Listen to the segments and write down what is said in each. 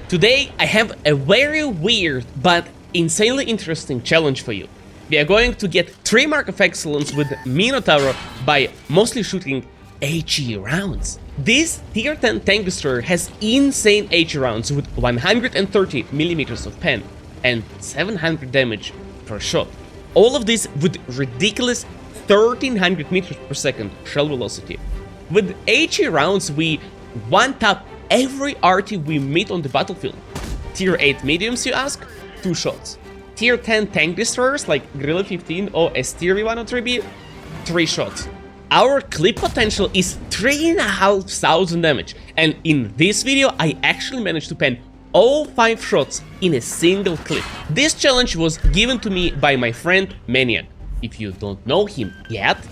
Today I have a very weird but insanely interesting challenge for you. We are going to get 3 Mark of Excellence with Minotauro by mostly shooting HE rounds. This tier 10 tank destroyer has insane HE rounds with 130 millimeters of pen and 700 damage per shot. All of this with ridiculous 1300 meters per second shell velocity. With HE rounds we one-tap every RT we meet on the battlefield. Tier 8 mediums, you ask? 2 shots. Tier 10 tank destroyers like Gorilla 15 or STR-103B? 3 shots. Our clip potential is 3,500 damage, and in this video I actually managed to pen all 5 shots in a single clip. This challenge was given to me by my friend Maniac. If you don't know him yet,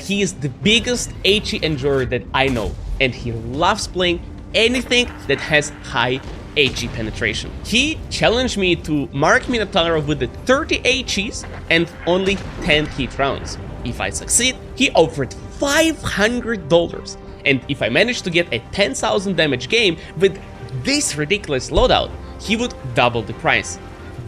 he is the biggest HE enjoyer that I know, and he loves playing anything that has high HE penetration. He challenged me to mark Minotauro with the 30 HEs and only 10 hit rounds. If I succeed, he offered $500, and if I manage to get a 10,000 damage game with this ridiculous loadout, he would double the price.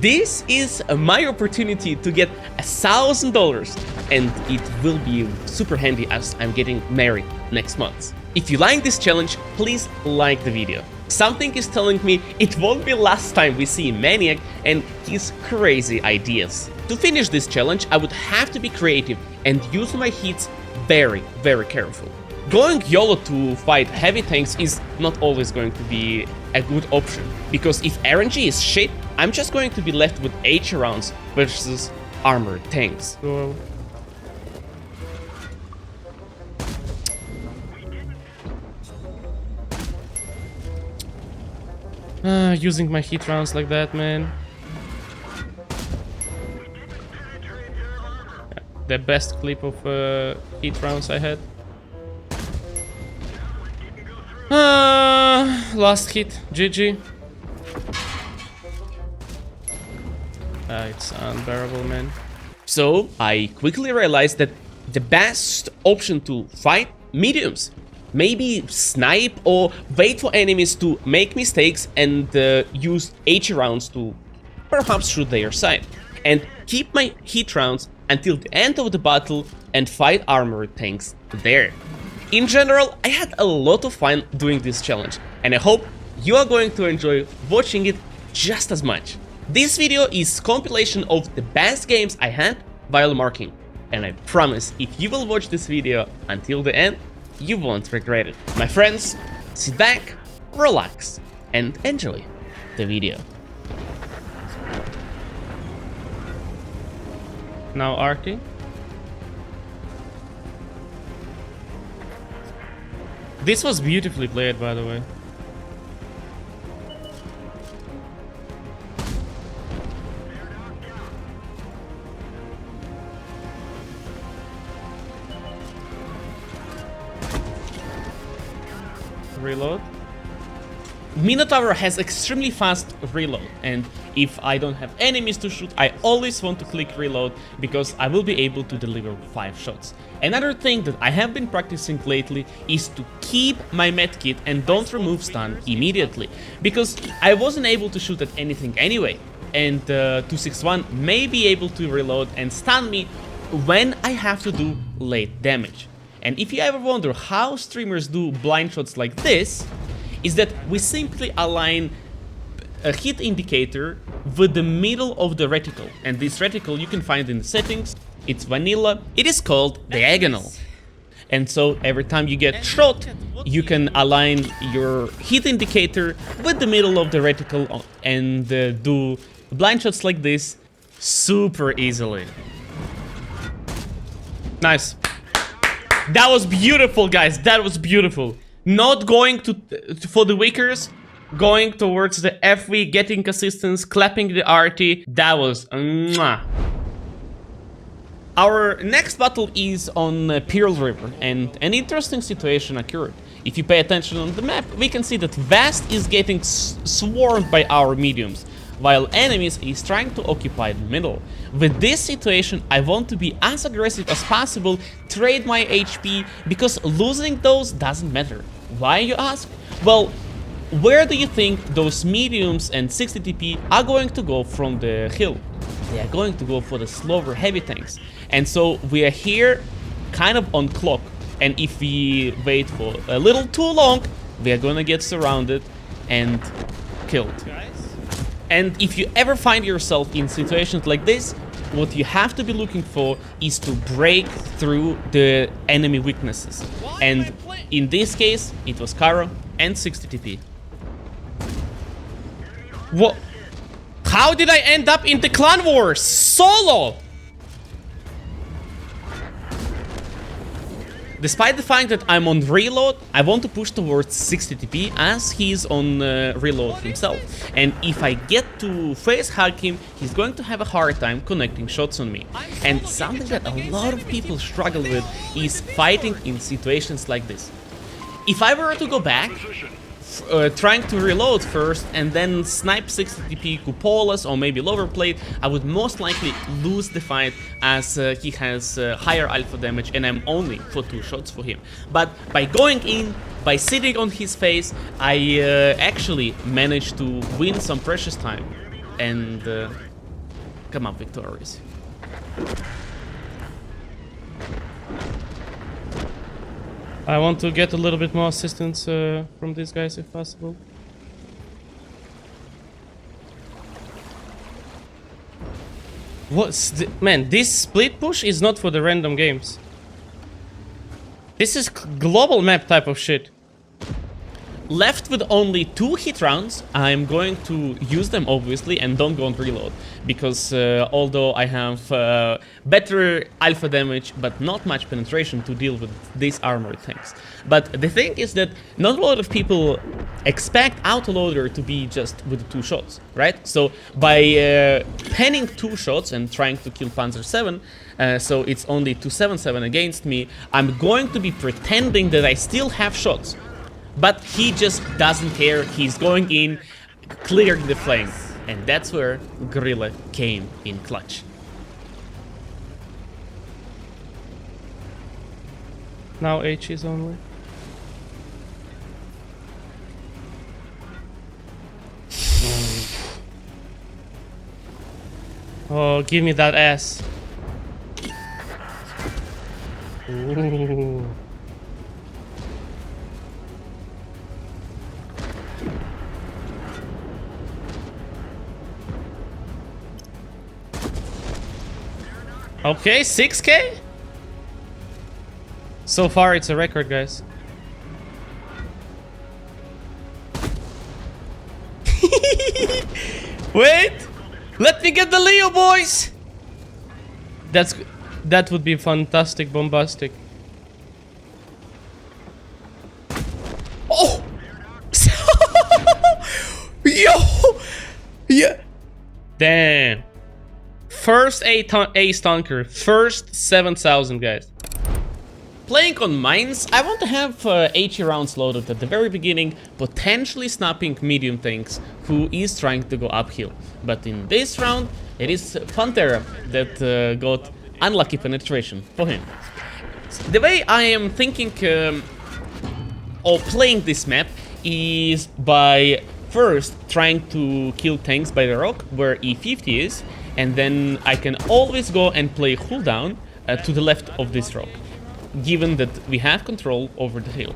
This is my opportunity to get $1,000, and it will be super handy as I'm getting married next month. If you like this challenge, please like the video. Something is telling me it won't be last time we see Maniac and his crazy ideas. To finish this challenge, I would have to be creative and use my hits very careful. Going YOLO to fight heavy tanks is not always going to be a good option, because if RNG is shit, I'm just going to be left with HE rounds versus armored tanks. Using my hit rounds like that, man. The best clip of hit rounds I had. Last hit, GG. It's unbearable, man. So I quickly realized that the best option to fight mediums, maybe snipe or wait for enemies to make mistakes and use HE rounds to perhaps shoot their side, and keep my hit rounds until the end of the battle and fight armored tanks there. In general, I had a lot of fun doing this challenge, and I hope you are going to enjoy watching it just as much. This video is compilation of the best games I had while marking, and I promise if you will watch this video until the end, you won't regret it. My friends, sit back, relax, and enjoy the video. Now RT. This was beautifully played, by the way. Reload. Minotauro has extremely fast reload, and if I don't have enemies to shoot, I always want to click reload because I will be able to deliver 5 shots. Another thing that I have been practicing lately is to keep my medkit and don't remove stun immediately, because I wasn't able to shoot at anything anyway, and 261 may be able to reload and stun me when I have to do late damage. And if you ever wonder how streamers do blind shots like this, is that we simply align a hit indicator with the middle of the reticle, and this reticle you can find in the settings. It's vanilla. It is called diagonal, and so every time you get shot, you can align your hit indicator with the middle of the reticle and do blind shots like this super easily. Nice. That was beautiful, guys. That was beautiful. Not going for the wickers, going towards the FV, getting assistance, clapping the RT. That was mwah. Our next battle is on Pearl River, and an interesting situation occurred. If you pay attention on the map, we can see that Vast is getting swarmed by our mediums, while enemies is trying to occupy the middle. With this situation, I want to be as aggressive as possible, trade my HP, because losing those doesn't matter. Why, you ask? Well, where do you think those mediums and 60 TP are going to go from the hill? They are going to go for the slower heavy tanks. And so we are here kind of on clock. And if we wait for a little too long, we are gonna get surrounded and killed. And if you ever find yourself in situations like this, what you have to be looking for is to break through the enemy weaknesses. And in this case, it was Caro and 60 TP. What? How did I end up in the Clan Wars solo? Despite the fact that I'm on reload, I want to push towards 60 TP as he's on reload himself. And if I get to face hug him, he's going to have a hard time connecting shots on me. And something that a lot of people struggle with is fighting in situations like this. If I were to go back, trying to reload first and then snipe 60 TP cupolas or maybe lower plate, I would most likely lose the fight as he has higher alpha damage and I'm only for 2 shots for him. But by going in, by sitting on his face, I actually managed to win some precious time and come up victorious. I want to get a little bit more assistance from these guys if possible. Man, this split push is not for the random games. This is global map type of shit. Left with only 2 hit rounds, I'm going to use them obviously and don't go on reload. Because although I have better alpha damage but not much penetration to deal with these armored tanks. But the thing is that not a lot of people expect autoloader to be just with 2 shots, right? So by penning 2 shots and trying to kill Panzer 7, so it's only 277 against me, I'm going to be pretending that I still have shots. But he just doesn't care, he's going in, clearing the flank. And that's where Gorilla came in clutch. Now H is only. Oh, give me that ass. Ooh. Okay, 6k? So far, it's a record, guys. Wait! Let me get the Leo, boys! That would be fantastic, bombastic. Oh! Yo! Yeah! Damn. First ace tanker, first 7,000, guys. Playing on mines, I want to have 80 rounds loaded at the very beginning, potentially snapping medium tanks who is trying to go uphill. But in this round, it is Pantera that got unlucky penetration for him. The way I am thinking of playing this map is by first trying to kill tanks by the rock where E50 is, and then I can always go and play cooldown to the left of this rock, given that we have control over the hill.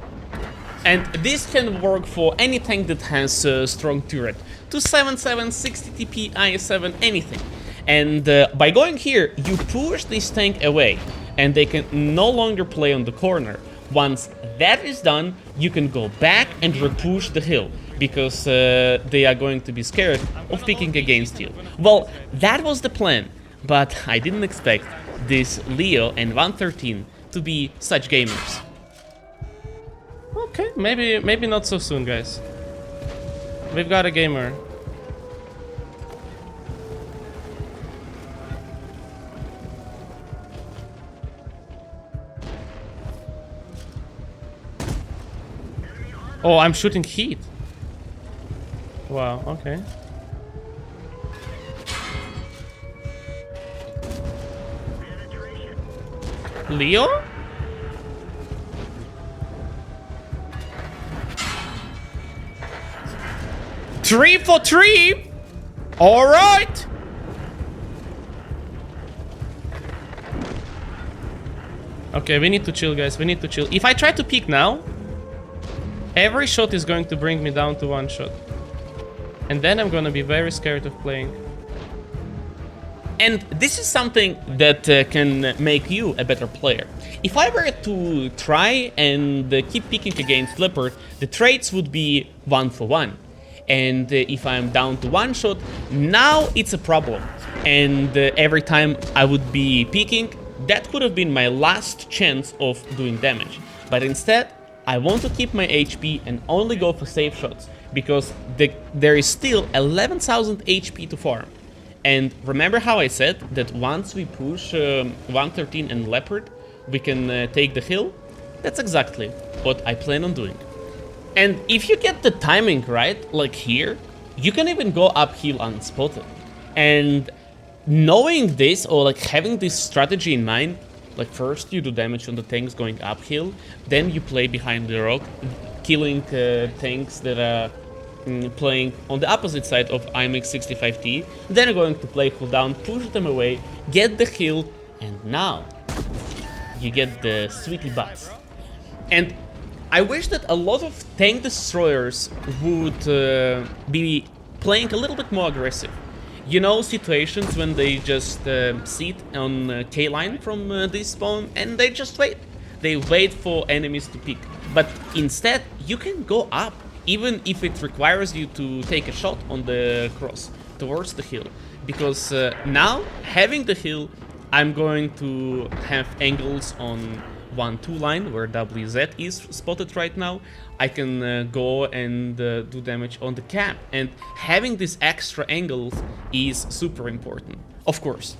And this can work for any tank that has a strong turret. 277, 60 TP, IS7, anything. And by going here, you push this tank away, and they can no longer play on the corner. Once that is done, you can go back and repush the hill, because they are going to be scared of picking against you. Well, that was the plan, but I didn't expect this Leo and 113 to be such gamers. Okay, maybe not so soon, guys. We've got a gamer. Oh, I'm shooting heat. Wow, okay. Leo? 3 for 3! Alright! Okay, we need to chill, guys. We need to chill. If I try to peek now, every shot is going to bring me down to 1 shot. And then I'm gonna be very scared of playing. And this is something that can make you a better player. If I were to try and keep peeking against Leopard, the trades would be 1 for 1. And if I'm down to 1 shot, now it's a problem. And every time I would be peeking, that would have been my last chance of doing damage. But instead, I want to keep my HP and only go for safe shots, because there is still 11,000 HP to farm. And remember how I said that once we push 113 and Leopard, we can take the hill? That's exactly what I plan on doing. And if you get the timing right, like here, you can even go uphill unspotted. And knowing this, or like having this strategy in mind, like first you do damage on the tanks going uphill, then you play behind the rock, killing tanks that are playing on the opposite side of IMX65T, then you're going to play cooldown, push them away, get the hill, and now you get the sweetie butts. And I wish that a lot of tank destroyers would be playing a little bit more aggressive. You know, situations when they just sit on K-line from this spawn and they just wait. They wait for enemies to pick. But instead, you can go up, even if it requires you to take a shot on the cross towards the hill. Because now, having the hill, I'm going to have angles on 1-2 line where WZ is spotted right now. I can go and do damage on the cap, and having these extra angles is super important. Of course,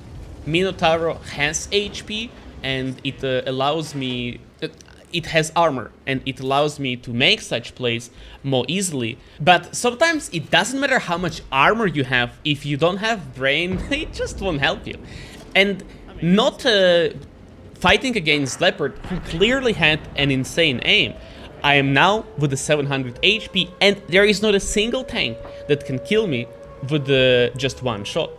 Minotauro has HP and it allows me, it has armor and it allows me to make such plays more easily, but sometimes it doesn't matter how much armor you have. If you don't have brain, it just won't help you. And not fighting against Leopard, who clearly had an insane aim. I am now with the 700 HP, and there is not a single tank that can kill me with just 1 shot.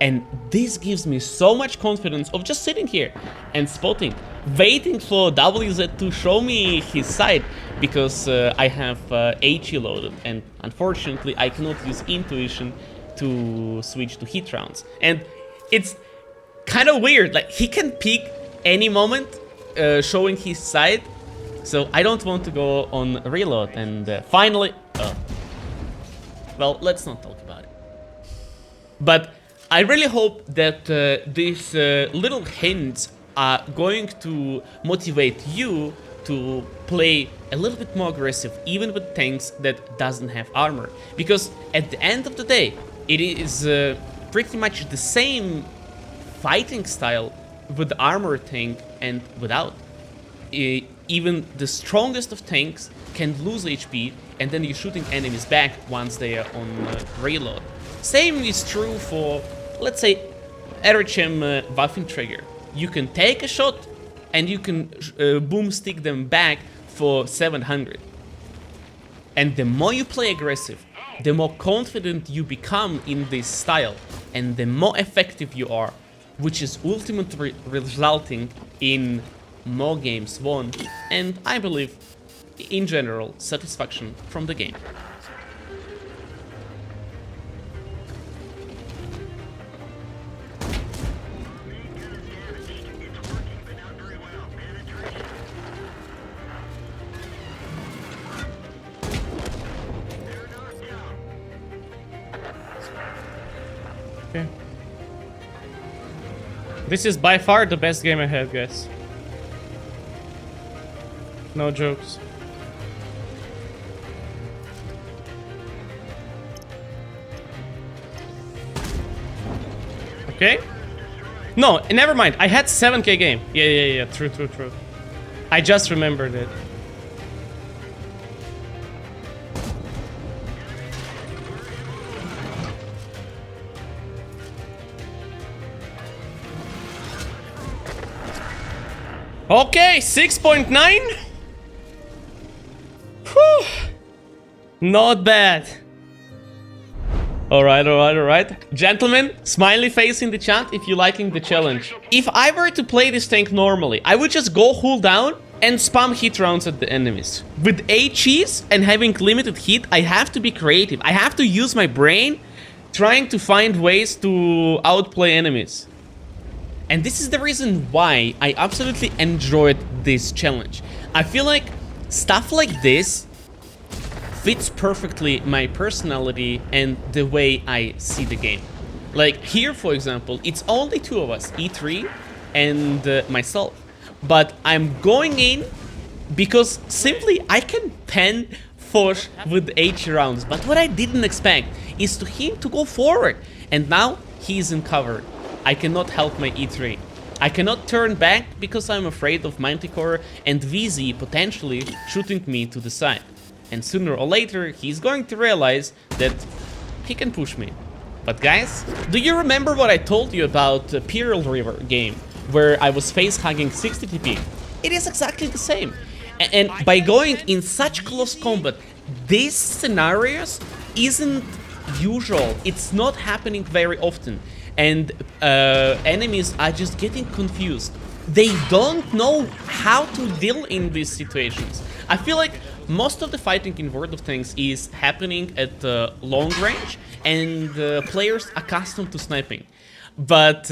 And this gives me so much confidence of just sitting here and spotting, waiting for WZ to show me his side, because I have HE loaded, and unfortunately I cannot use intuition to switch to hit rounds. And it's kind of weird, like he can peek any moment, showing his side, so I don't want to go on reload. And finally, well, let's not talk about it. But I really hope that these little hints are going to motivate you to play a little bit more aggressive, even with tanks that doesn't have armor. Because at the end of the day, it is pretty much the same fighting style with the armor tank and without. Even the strongest of tanks can lose HP, and then you're shooting enemies back once they are on reload. Same is true for, let's say, RHM Waffenträger. You can take a shot and you can boomstick them back for 700. And the more you play aggressive, the more confident you become in this style, and the more effective you are, which is ultimately resulting in more games won, and I believe, in general, satisfaction from the game. Okay. This is by far the best game I had, guys. No jokes. Okay. No, never mind. I had 7k game. Yeah. True. I just remembered it. Okay, 6.9. Whew. Not bad. Alright. Gentlemen, smiley face in the chat if you're liking the challenge. If I were to play this tank normally, I would just go hold down and spam hit rounds at the enemies. With HEs and having limited hit, I have to be creative. I have to use my brain trying to find ways to outplay enemies. And this is the reason why I absolutely enjoyed this challenge. I feel like stuff like this fits perfectly my personality and the way I see the game. Like here, for example, it's only two of us, E3 and myself. But I'm going in because simply I can pen Foch with H rounds. But what I didn't expect is to him to go forward. And now he's in cover. I cannot help my E3. I cannot turn back because I'm afraid of Manticore and VZ potentially shooting me to the side. And sooner or later, he's going to realize that he can push me. But guys, do you remember what I told you about the Pearl River game, where I was face-hugging 60 TP? It is exactly the same. And by going in such close combat, these scenarios isn't usual. It's not happening very often. And enemies are just getting confused. They don't know how to deal in these situations. I feel like most of the fighting in World of Tanks is happening at long range, and players accustomed to sniping. But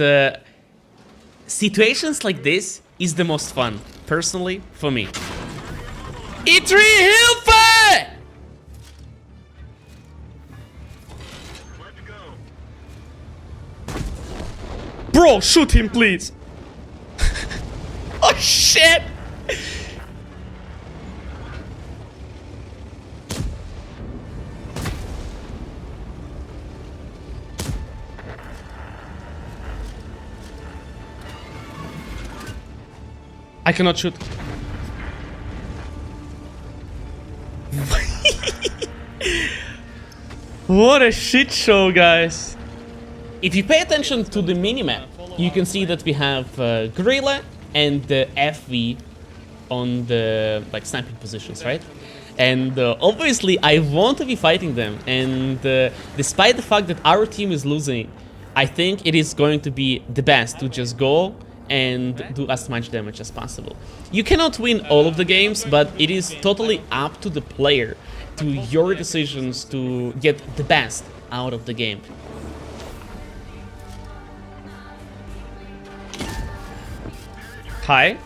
situations like this is the most fun, personally, for me. E3 Hilfe! Bro, shoot him, please. Oh, shit. I cannot shoot. What a shit show, guys. If you pay attention to the minimap, you can see that we have Gorilla and FV on the sniping positions, right? And obviously I want to be fighting them, and despite the fact that our team is losing, I think it is going to be the best to just go and do as much damage as possible. You cannot win all of the games, but it is totally up to the player, to your decisions to get the best out of the game. Hi.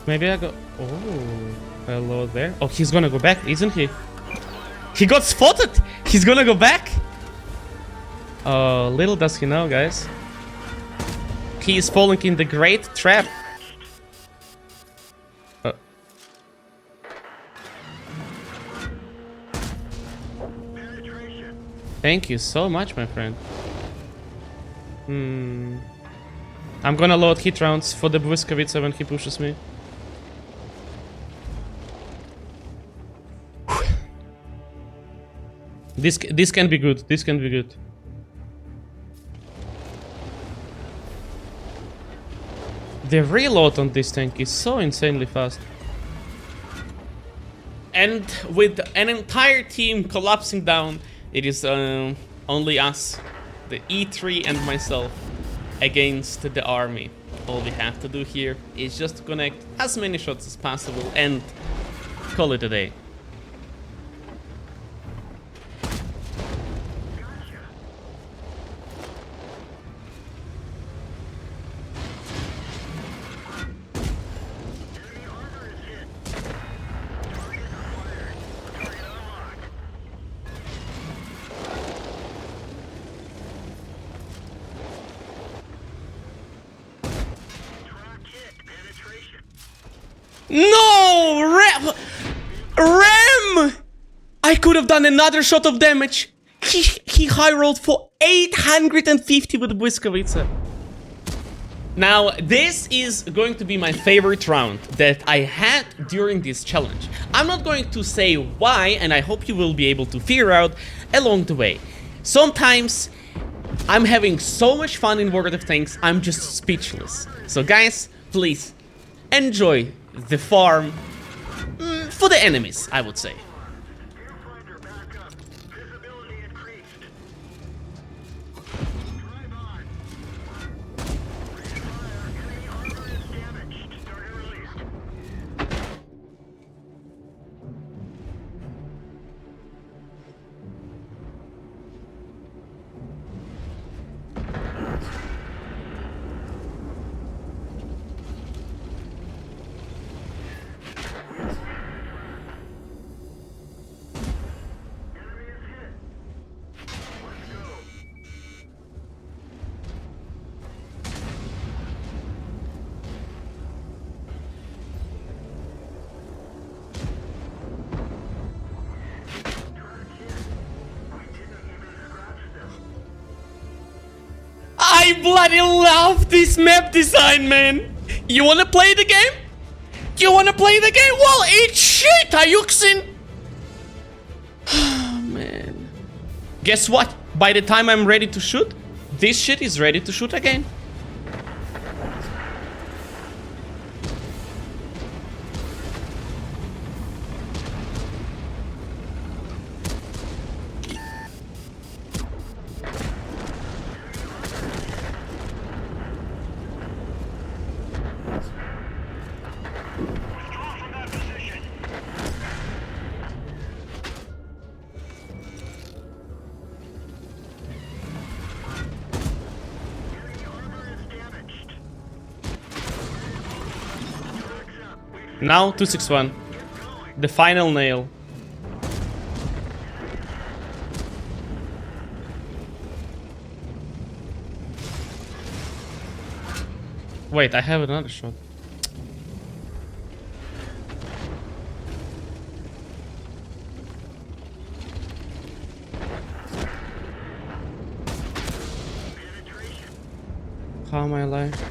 Maybe I go... Oh, hello there. Oh, he's gonna go back, isn't he? He got spotted! He's gonna go back! Oh, little does he know, guys. He is falling in the great trap. Thank you so much, my friend. I'm gonna load hit rounds for the Błyskawica when he pushes me. This can be good. This can be good. The reload on this tank is so insanely fast. And with an entire team collapsing down, it is only us, the E3 and myself, against the army. All we have to do here is just to connect as many shots as possible and call it a day. No! Ram! I could have done another shot of damage. he high rolled for 850 with Błyskawica. Now, this is going to be my favorite round that I had during this challenge. I'm not going to say why, and I hope you will be able to figure out along the way. Sometimes I'm having so much fun in World of Tanks, I'm just speechless. So guys, please enjoy the farm for the enemies, I would say. I bloody love this map design, man! You wanna play the game? You wanna play the game? Well, eat shit, iyouxin! Oh, man. Guess what? By the time I'm ready to shoot, this shit is ready to shoot again. Now 261. The final nail. Wait, I have another shot. How am I alive?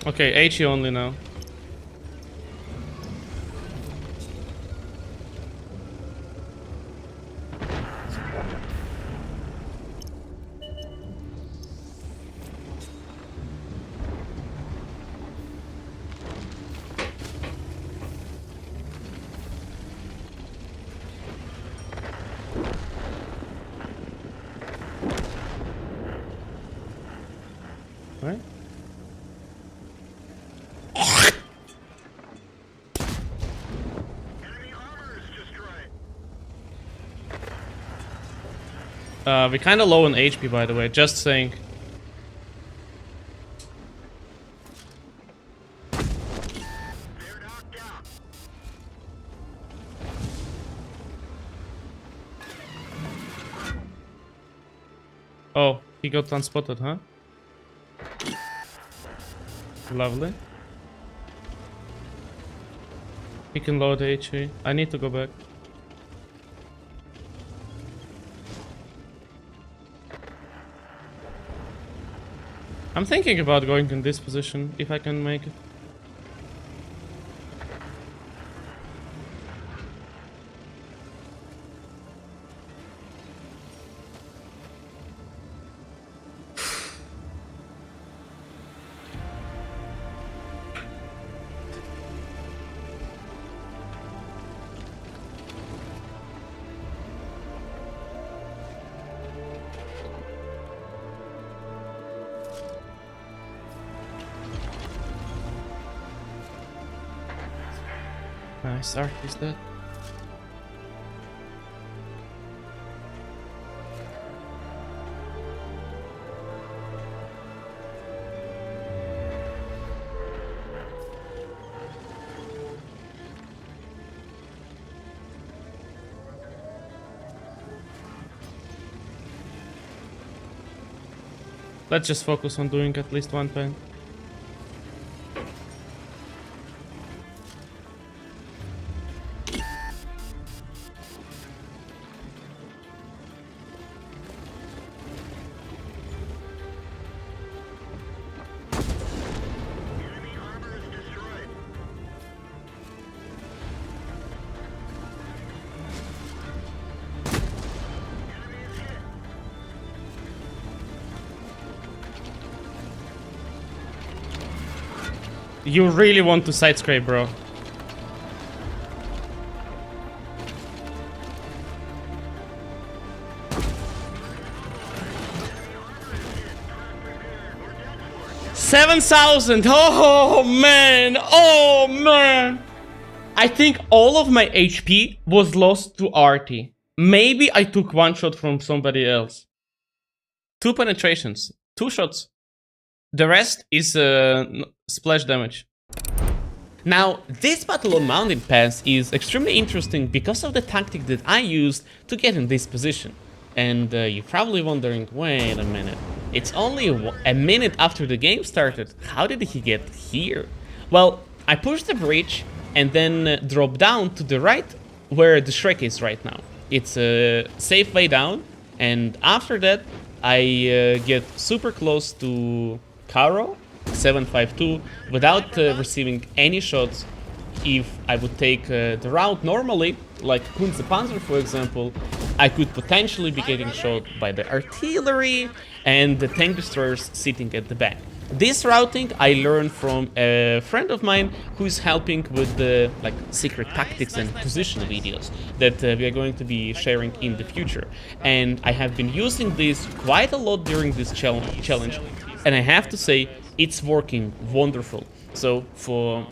Okay, HE only now. Right? We're kinda low on HP, by the way, just saying. Oh, he got unspotted, huh? Lovely. He can load HP. I need to go back. I'm thinking about going in this position, if I can make it. Nice, Ark is dead. Let's just focus on doing at least one pen. You really want to side scrape, bro. $7,000. Oh man. Oh man. I think all of my HP was lost to Artie. Maybe I took one shot from somebody else. 2 penetrations. 2 shots. The rest is splash damage. Now, this battle on Mountain Pass is extremely interesting because of the tactic that I used to get in this position. And you're probably wondering, wait a minute, it's only a minute after the game started, how did he get here? Well, I pushed the bridge and then dropped down to the right where the Shrek is right now. It's a safe way down, and after that I get super close to Caro 752 without receiving any shots. If I would take the route normally, like Kunze Panzer for example, I could potentially be getting shot by the artillery and the tank destroyers sitting at the back. This routing I learned from a friend of mine who is helping with the secret tactics and position videos that we are going to be sharing in the future. And I have been using this quite a lot during this challenge, and I have to say it's working wonderful. So for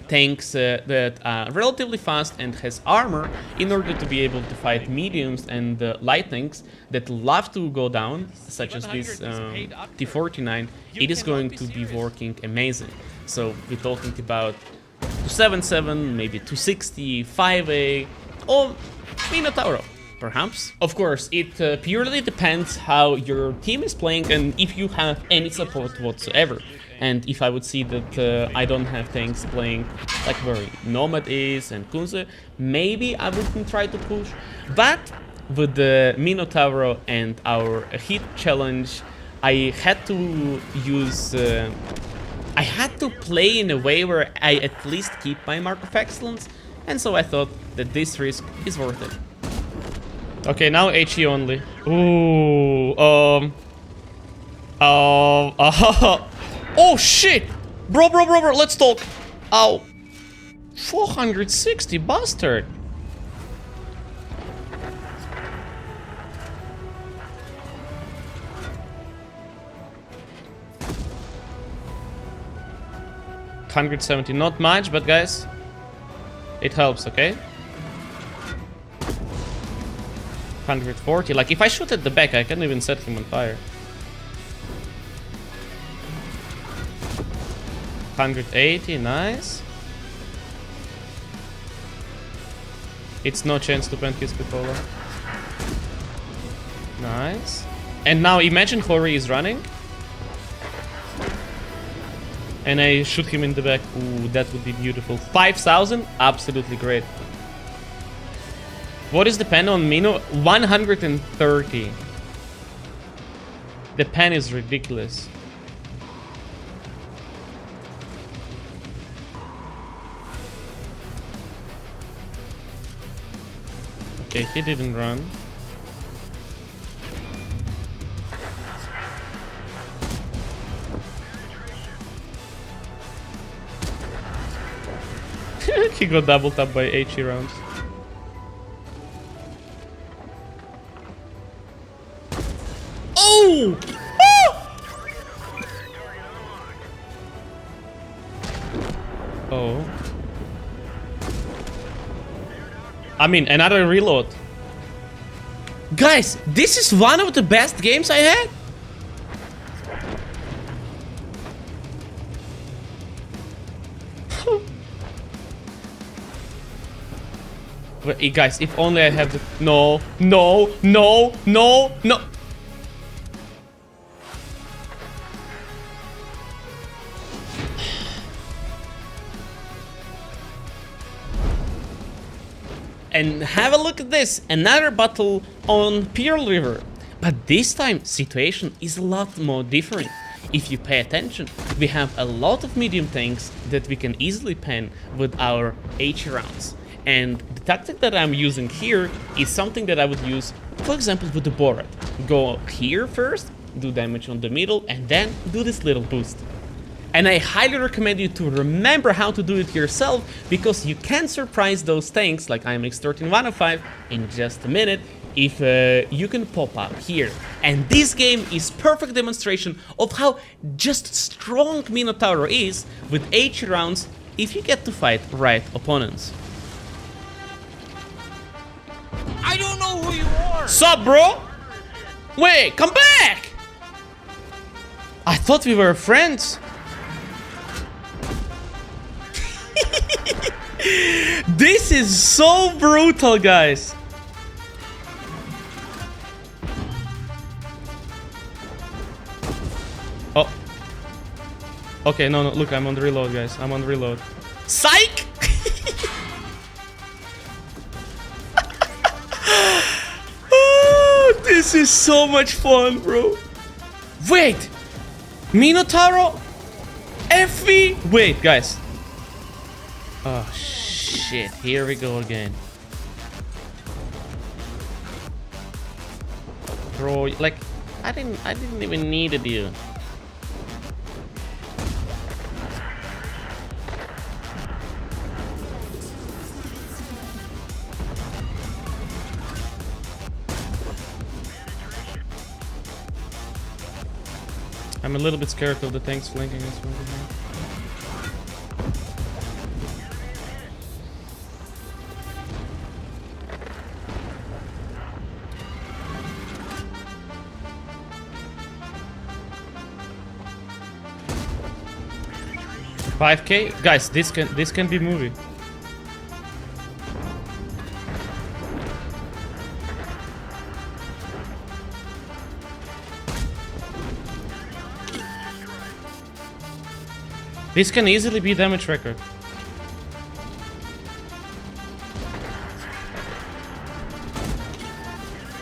tanks that are relatively fast and has armor, in order to be able to fight mediums and light tanks that love to go down, such as this T-49, it is going to be working amazing. So we're talking about 277, maybe 260, 5A, or Minotauro, perhaps. Of course, it purely depends how your team is playing and if you have any support whatsoever. And if I would see that I don't have tanks playing like where Nomad is and Kunze, maybe I wouldn't try to push. But with the Minotauro and our hit challenge, I had to use... I had to play in a way where I at least keep my mark of excellence, and so I thought that this risk is worth it. Okay, now HE only. Ooh, oh shit! Bro, let's talk. Ow. 460, bastard. $170, not much, but guys, it helps, okay? 140, like if I shoot at the back, I can't even set him on fire. 180, nice. It's no chance to plant his cupola. Nice. And now imagine Hori is running. And I shoot him in the back. Ooh, that would be beautiful. 5,000? Absolutely great. What is the pen on Mino? 130. The pen is ridiculous. Okay, he didn't run. He got double tapped by HE rounds. Oh! Oh. I mean, another reload. Guys, this is one of the best games I had. Wait, guys, if only I have the... No. And have a look at this, another battle on Pearl River. But this time, situation is a lot more different. If you pay attention, we have a lot of medium tanks that we can easily pen with our H rounds. And the tactic that I'm using here is something that I would use, for example, with the Borat. Go here first, do damage on the middle, and then do this little boost. And I highly recommend you to remember how to do it yourself, because you can surprise those tanks like IMX13105 in just a minute if you can pop up here. And this game is perfect demonstration of how just strong Minotauro is with 80 rounds if you get to fight right opponents. I don't know who you are! Sup, bro? Wait, come back! I thought we were friends. This is so brutal, guys. Oh. Okay, no, look, I'm on the reload, guys. I'm on the reload. Psych! Oh, this is so much fun, bro. Wait! Minotauro? FV? Wait, guys. Oh shit, here we go again. Bro, like I didn't even need it, you. I'm a little bit scared of the tanks flanking us from behind. $5K? Guys, this can be movie. This can easily be damage record.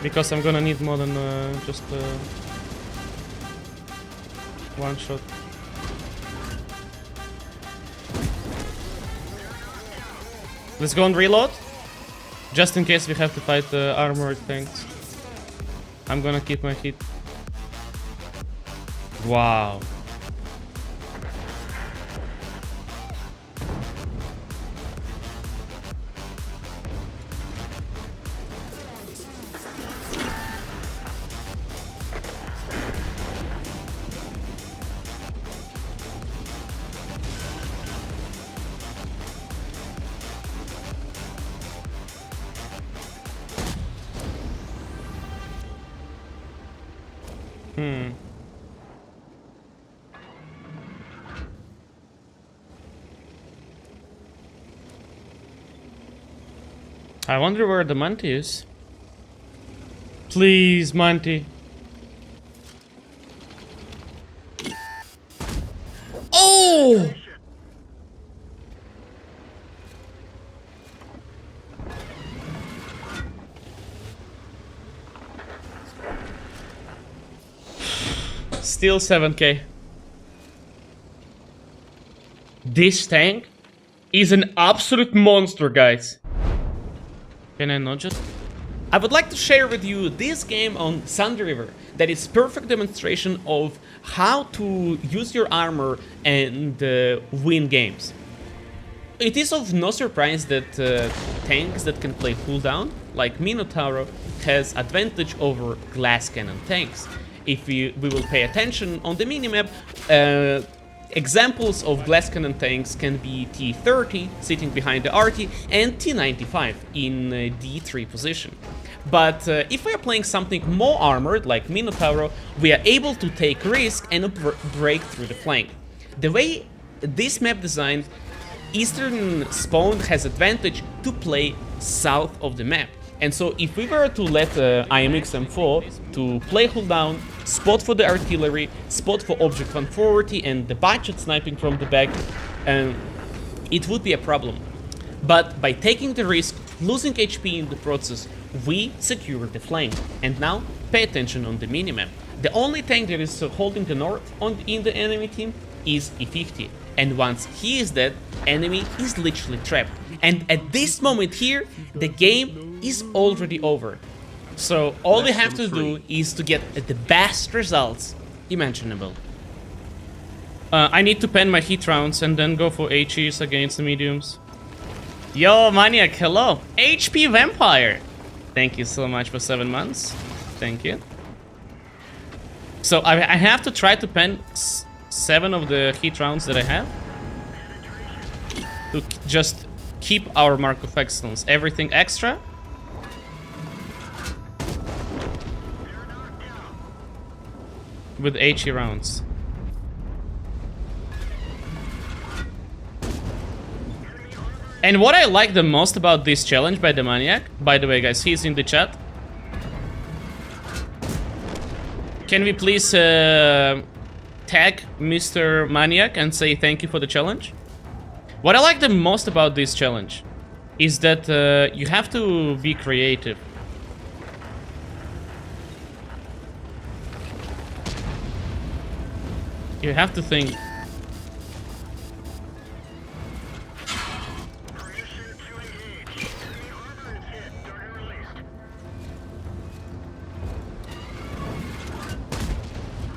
Because I'm gonna need more than just one shot. Let's go and reload. Just in case we have to fight armored tanks. I'm gonna keep my hit. Wow. I wonder where the Monty is. Please, Monty. Oh! Still 7K. This tank is an absolute monster, guys. Can I not just... I would like to share with you this game on Sandy River that is perfect demonstration of how to use your armor and win games. It is of no surprise that tanks that can play cooldown, like Minotauro, has advantage over glass cannon tanks. If we will pay attention on the minimap, examples of glass cannon tanks can be T30 sitting behind the RT and T95 in D3 position. But if we are playing something more armored like Minotauro, we are able to take risk and break through the flank. The way this map designed, Eastern Spawn has advantage to play south of the map. And so if we were to let IMX M4 to play hold down, spot for the artillery, spot for object 140 and the budget sniping from the back, it would be a problem. But by taking the risk, losing HP in the process, we secure the flank. And now, pay attention on the minimap. The only tank that is holding the north in the enemy team is E50. And once he is dead, enemy is literally trapped. And at this moment here, the game is already over. So all we have to do is to get the best results imaginable. I need to pen my heat rounds and then go for HEs against the mediums. Yo, Maniac, hello. HP Vampire. Thank you so much for 7 months. Thank you. So I have to try to pen 7 of the heat rounds that I have. To just keep our mark of excellence. Everything extra. With HE rounds. And what I like the most about this challenge by the Maniac, by the way guys, he's in the chat. Can we please tag Mr. Maniac and say thank you for the challenge? What I like the most about this challenge is that you have to be creative. You have to think.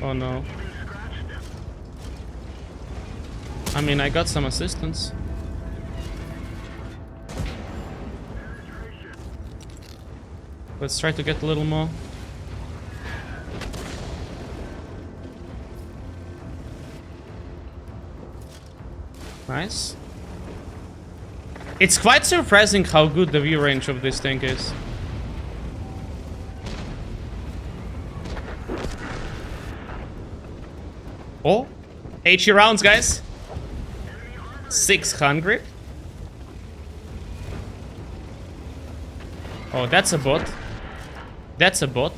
Oh no. I mean, I got some assistance. Let's try to get a little more. Nice. It's quite surprising how good the view range of this thing is. Oh, 80 rounds, guys. 600. Oh, that's a bot. That's a bot.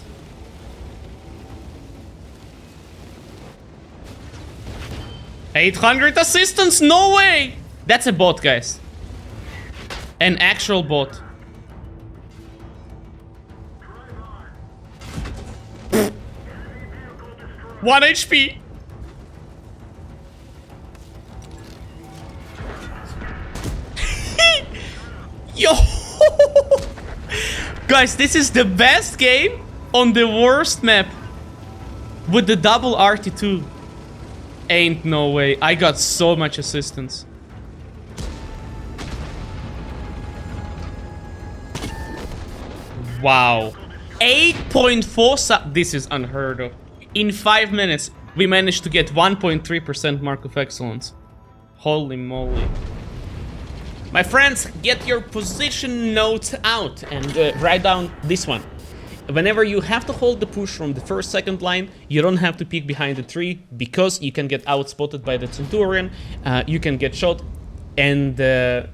$800 assistance? No way! That's a bot, guys. An actual bot. One HP. Yo! Guys, this is the best game on the worst map. With the double RT2. Ain't no way. I got so much assistance. Wow. 8.4 this is unheard of. In 5 minutes, we managed to get 1.3% mark of excellence. Holy moly. My friends, get your position notes out and write down this one. Whenever you have to hold the push from the first, second line, you don't have to peek behind the tree because you can get outspotted by the Centurion, you can get shot, and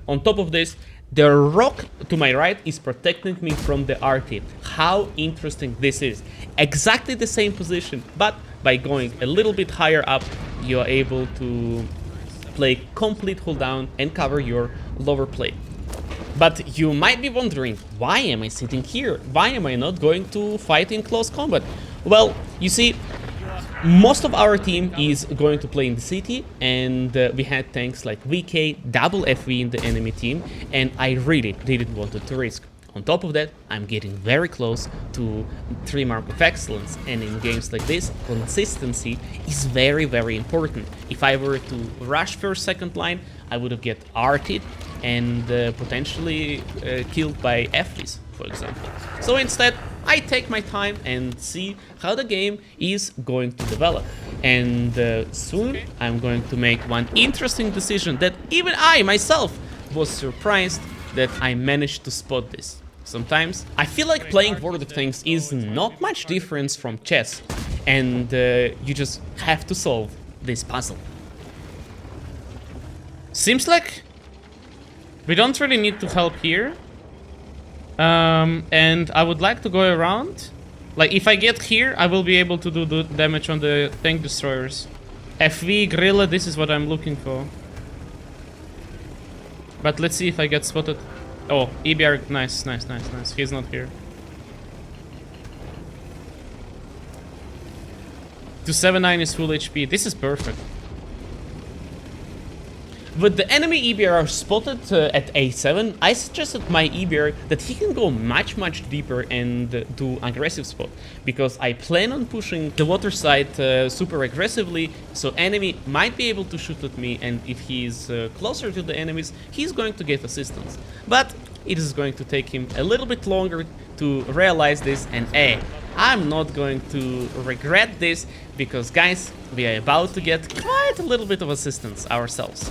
on top of this, the rock to my right is protecting me from the RT. How interesting this is. Exactly the same position, but by going a little bit higher up, you are able to play complete hold down and cover your lower plate. But you might be wondering, why am I sitting here? Why am I not going to fight in close combat? Well, you see, most of our team is going to play in the city, and we had tanks like VK, double FV in the enemy team, and I really didn't want to risk. On top of that, I'm getting very close to 3 mark of excellence, and in games like this, consistency is very, very important. If I were to rush first, second line, I would have get RT'd and potentially killed by FVs, for example. So instead, I take my time and see how the game is going to develop. And soon, I'm going to make one interesting decision that even I, myself, was surprised that I managed to spot this. Sometimes I feel like playing World of Tanks is not much difference from chess, and you just have to solve this puzzle. Seems like we don't really need to help here, and I would like to go around. Like, if I get here, I will be able to do the damage on the tank destroyers. FV, Gorilla, this is what I'm looking for. But let's see if I get spotted. Oh, EBR, nice, nice, nice, nice. He's not here. 279 is full HP. This is perfect. with the enemy EBR spotted at A7, I suggested my EBR that he can go much deeper and do aggressive spot, because I plan on pushing the water side super aggressively, so enemy might be able to shoot at me, and if he's closer to the enemies, he's going to get assistance. But it is going to take him a little bit longer to realize this, and I'm not going to regret this, because guys, we are about to get quite a little bit of assistance ourselves.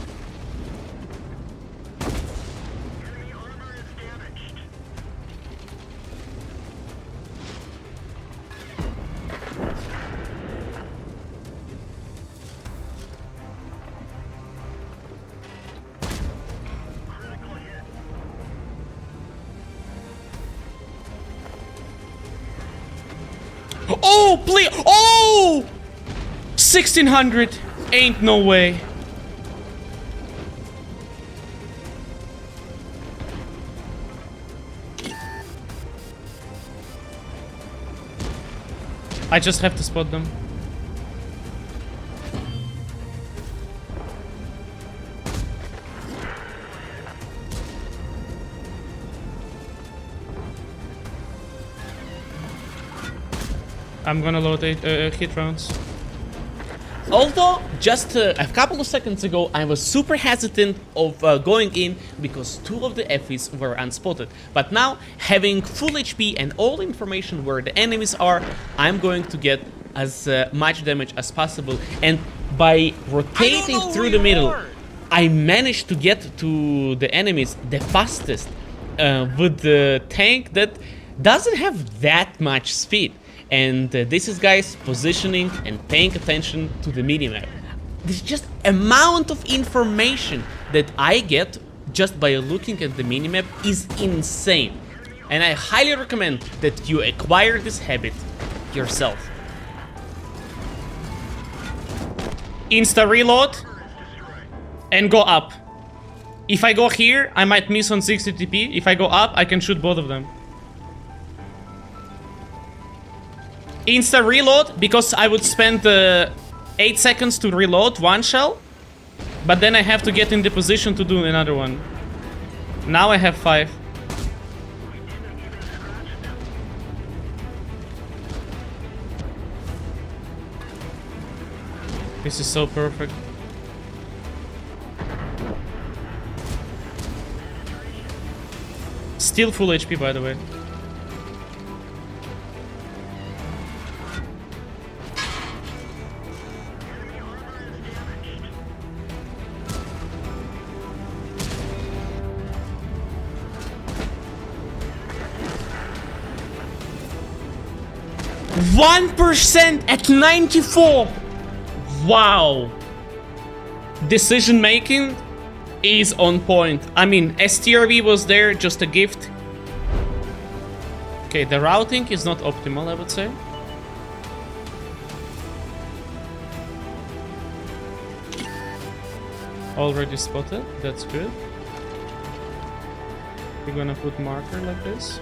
Oh, please! Oh! 1600! Ain't no way. I just have to spot them. I'm gonna load hit rounds. Although, just a couple of seconds ago, I was super hesitant of going in because 2 of the FEs were unspotted. But now, having full HP and all information where the enemies are, I'm going to get as much damage as possible. And by rotating through the middle, I managed to get to the enemies the fastest with the tank that doesn't have that much speed. And this is, guys, positioning and paying attention to the minimap. There's just amount of information that I get just by looking at the minimap is insane. And I highly recommend that you acquire this habit yourself. Insta reload and go up. If I go here, I might miss on 60 TP. If I go up, I can shoot both of them. Insta reload, because I would spend 8 seconds to reload one shell, but then I have to get in the position to do another one. Now I have 5. This is so perfect. Still full HP, by the way. %, at 94. Wow. Decision making is on point. I mean, STRV was there, just a gift. Okay, the routing is not optimal, I would say. Already spotted, that's good. We're gonna put marker like this.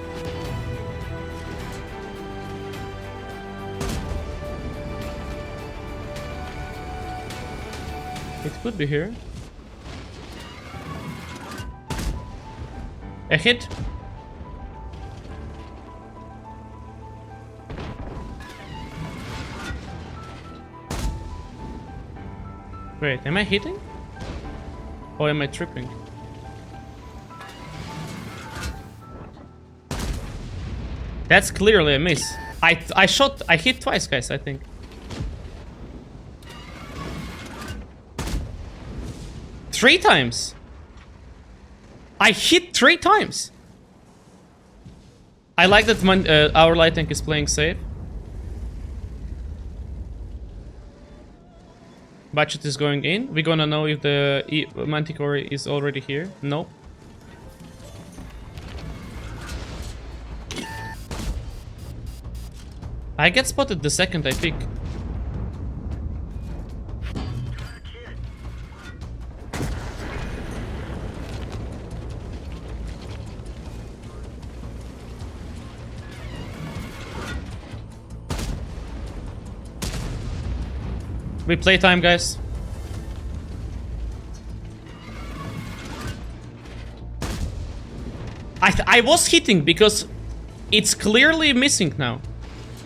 It could be here. A hit. Wait, am I hitting? Or am I tripping? That's clearly a miss. I hit twice, guys, I think. Three times. I hit 3 times. I like that our light tank is playing safe. Budget is going in. We're gonna know if the Manticore is already here. Nope. I get spotted the second I pick. We play time, guys. I was hitting because it's clearly missing now.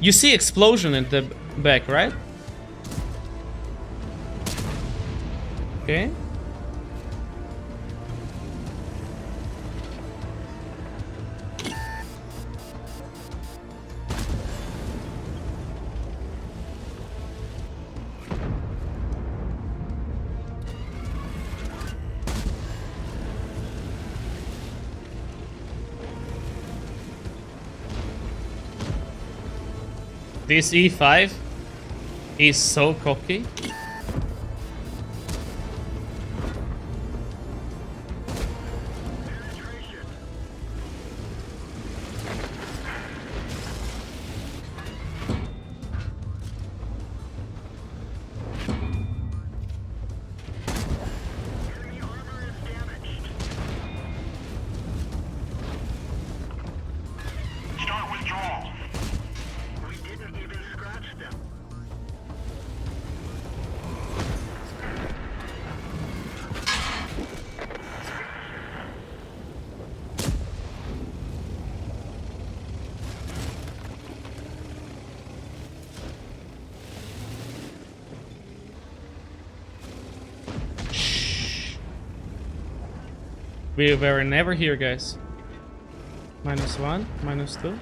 You see explosion at the back, right? Okay. This E5 is so cocky. Start withdrawal. We didn't even scratch them. We were never here, guys. -1, -2.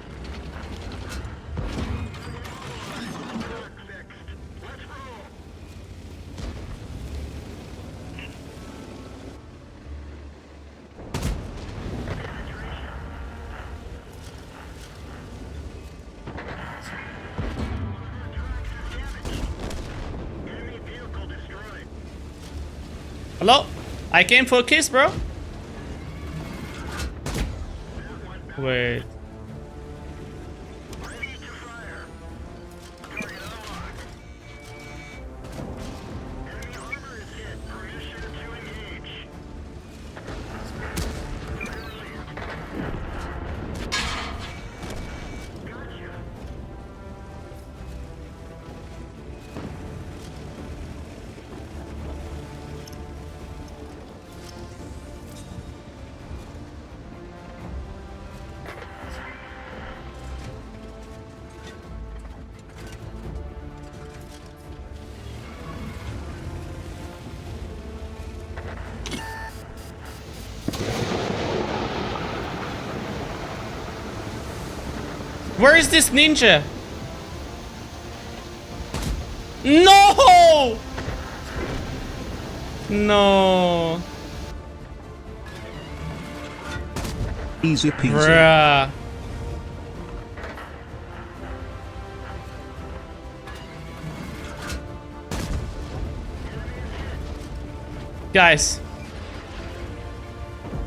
Enemy vehicle destroyed. Hello? I came for a kiss, bro. Wait. Ready to fire. Target unlocked. Enemy armor is hit. Permission to engage. Gotcha. Where is this ninja? No! No. Easy peasy. Bruh. Guys.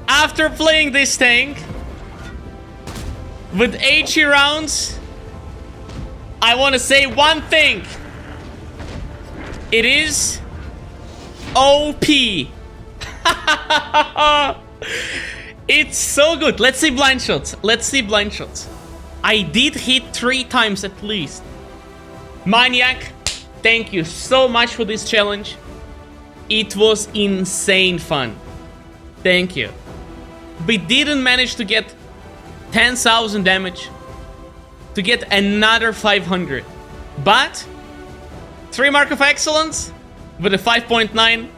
After playing this tank with 80 rounds, I want to say one thing. It is OP. It's so good. Let's see blind shots. Let's see blind shots. I did hit 3 times at least. Maniac, thank you so much for this challenge. It was insane fun. Thank you. We didn't manage to get 10,000 damage, to get another 500. But 3 Mark of Excellence with a 5.9,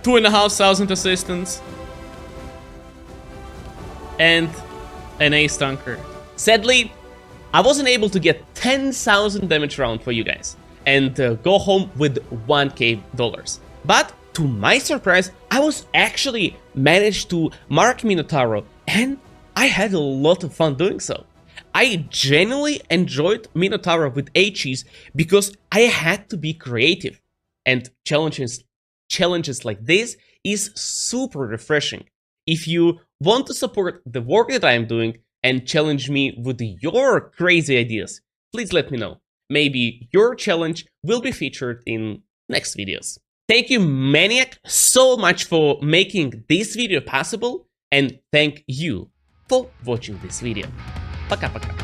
2,500 assistance, and an ace tanker. Sadly, I wasn't able to get 10,000 damage round for you guys and go home with $1,000. But to my surprise, I was actually managed to mark Minotauro, and I had a lot of fun doing so. I genuinely enjoyed Minotauro with HEs because I had to be creative, and challenges like this is super refreshing. If you want to support the work that I am doing and challenge me with your crazy ideas, please let me know. Maybe your challenge will be featured in next videos. Thank you, Maniac, so much for making this video possible, and thank you for watching this video. Пока-пока.